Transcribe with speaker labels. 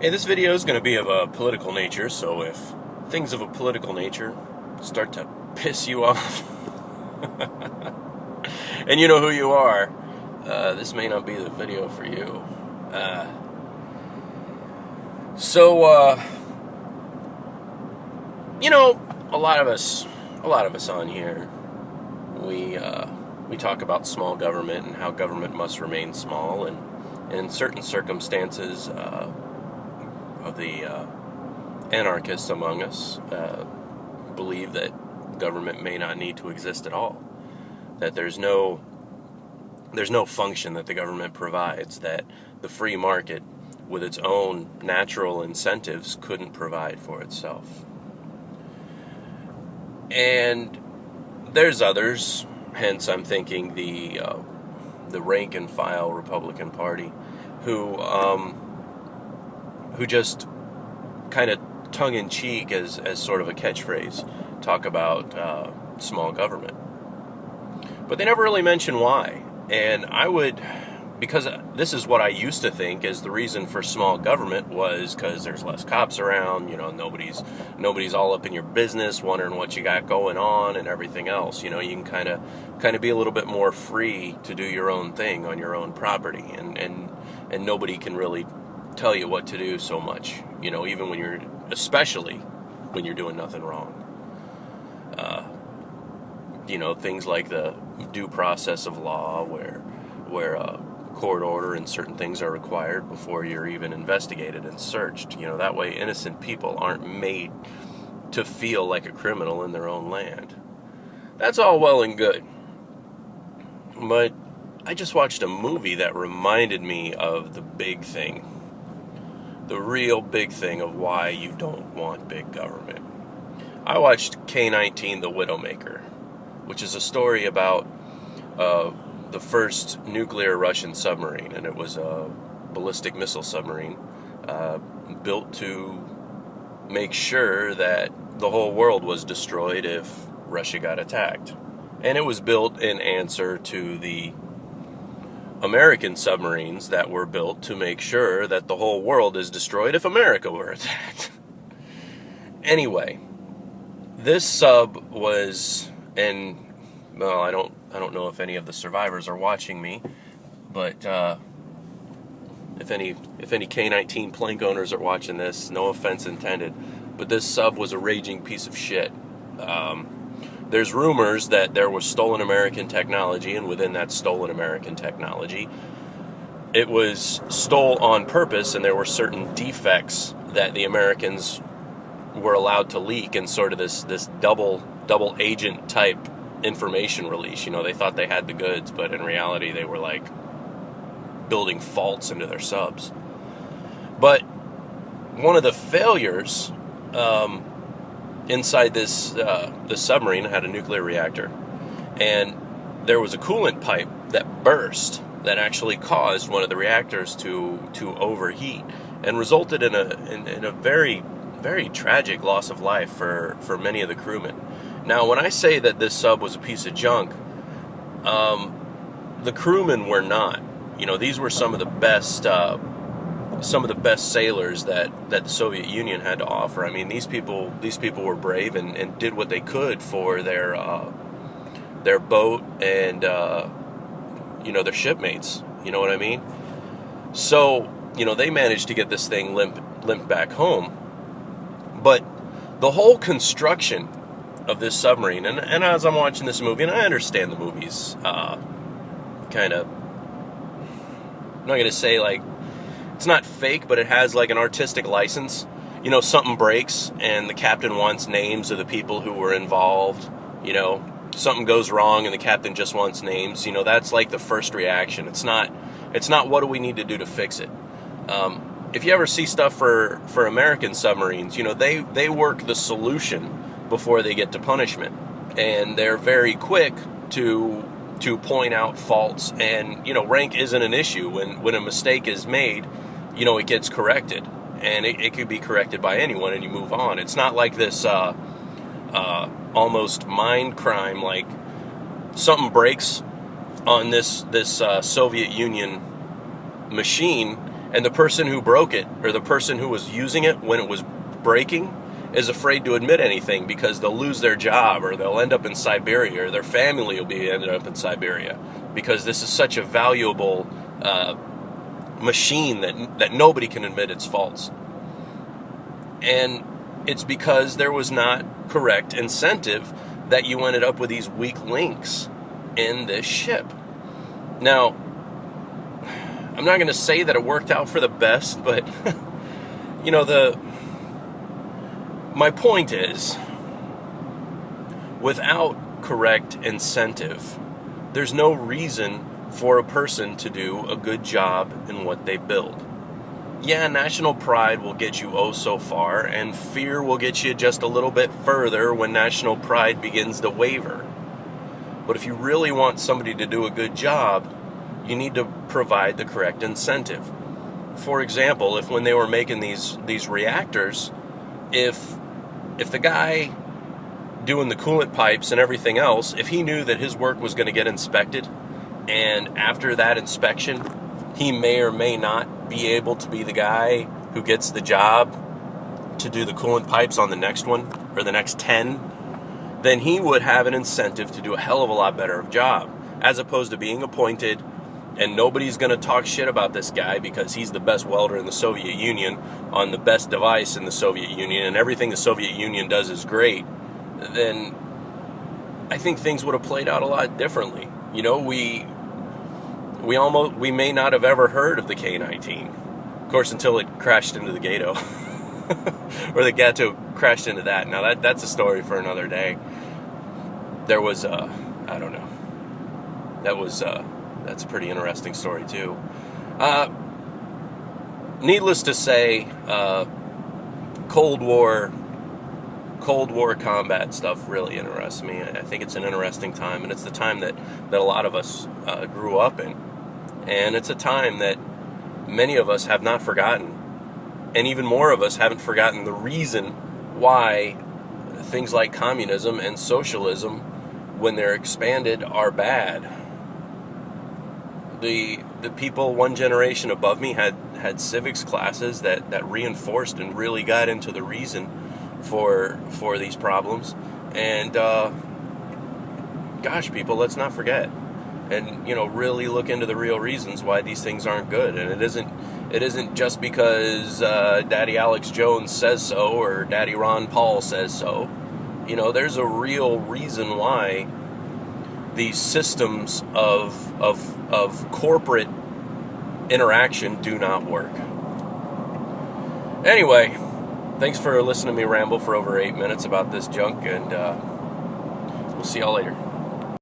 Speaker 1: Hey, this video is going to be of a political nature, so if things of a political nature start to piss you off, and you know who you are, this may not be the video for you. A lot of us on here, we talk about small government and how government must remain small, and in certain circumstances, the anarchists among us believe that government may not need to exist at all. That there's no function that the government provides that the free market, with its own natural incentives, couldn't provide for itself. And there's others, hence I'm thinking the rank and file Republican Party, who just kind of tongue-in-cheek as sort of a catchphrase talk about small government. But they never really mention why. And because this is what I used to think is the reason for small government was because there's less cops around, nobody's all up in your business wondering what you got going on and everything else. You can kind of be a little bit more free to do your own thing on your own property, and nobody can really tell you what to do so much, even especially when you're doing nothing wrong. Things like the due process of law, where court order and certain things are required before you're even investigated and searched. That way innocent people aren't made to feel like a criminal in their own land. That's all well and good. But I just watched a movie that reminded me of the big thing. The real big thing of why you don't want big government. I watched K-19, The Widowmaker, which is a story about the first nuclear Russian submarine, and it was a ballistic missile submarine built to make sure that the whole world was destroyed if Russia got attacked. And it was built in answer to the American submarines that were built to make sure that the whole world is destroyed if America were attacked. Anyway, this sub was, I don't know if any of the survivors are watching me, but if any K-19 plank owners are watching this, no offense intended, but this sub was a raging piece of shit. There's rumors that there was stolen American technology, and within that stolen American technology, it was stole on purpose, and there were certain defects that the Americans were allowed to leak in sort of this double agent type information release. They thought they had the goods, but in reality they were like building faults into their subs. But one of the failures inside this submarine had a nuclear reactor, and there was a coolant pipe that burst that actually caused one of the reactors to overheat and resulted in a very, very tragic loss of life for many of the crewmen. Now, when I say that this sub was a piece of junk, the crewmen were not. These were some of the best sailors that the Soviet Union had to offer. I mean, these people were brave and did what they could for their boat and their shipmates. You know what I mean? So they managed to get this thing limp back home, but the whole construction of this submarine, and as I'm watching this movie, and I understand the movie's kind of, I'm not going to say like, it's not fake, but it has like an artistic license. Something breaks, and the captain wants names of the people who were involved. Something goes wrong, and the captain just wants names. That's like the first reaction. It's not what do we need to do to fix it. If you ever see stuff for American submarines, they work the solution before they get to punishment, and they're very quick to point out faults, and rank isn't an issue. When a mistake is made, it gets corrected, and it could be corrected by anyone, and you move on. It's not like this almost mind crime, like something breaks on this Soviet Union machine, And the person who broke it, or the person who was using it when it was breaking, is afraid to admit anything because they'll lose their job, or they'll end up in Siberia, or their family will be ended up in Siberia, because this is such a valuable machine that nobody can admit its faults. And it's because there was not correct incentive that you ended up with these weak links in this ship. Now, I'm not going to say that it worked out for the best, but you know, my point is, without correct incentive, there's no reason for a person to do a good job in what they build. Yeah, national pride will get you oh so far, and fear will get you just a little bit further when national pride begins to waver. But if you really want somebody to do a good job, you need to provide the correct incentive. For example, if when they were making these reactors, if the guy doing the coolant pipes and everything else, if he knew that his work was going to get inspected, and after that inspection, he may or may not be able to be the guy who gets the job to do the coolant pipes on the next one, or the next 10, then he would have an incentive to do a hell of a lot better of job, as opposed to being appointed, and nobody's going to talk shit about this guy because he's the best welder in the Soviet Union on the best device in the Soviet Union, and everything the Soviet Union does is great. Then I think things would have played out a lot differently. You know, we may not have ever heard of the K-19, of course, until it crashed into the Gato, or the Gato crashed into that. Now that's a story for another day. There was I don't know. That's a pretty interesting story too. Needless to say, Cold War combat stuff really interests me. I think it's an interesting time, and it's the time that a lot of us grew up in. And it's a time that many of us have not forgotten. And even more of us haven't forgotten the reason why things like communism and socialism, when they're expanded, are bad. The people one generation above me had civics classes that reinforced and really got into the reason for these problems. And gosh, people, let's not forget, and really look into the real reasons why these things aren't good. And it isn't just because Daddy Alex Jones says so, or Daddy Ron Paul says so. There's a real reason why these systems of corporate interaction do not work. Anyway, thanks for listening to me ramble for over 8 minutes about this junk, and we'll see y'all later.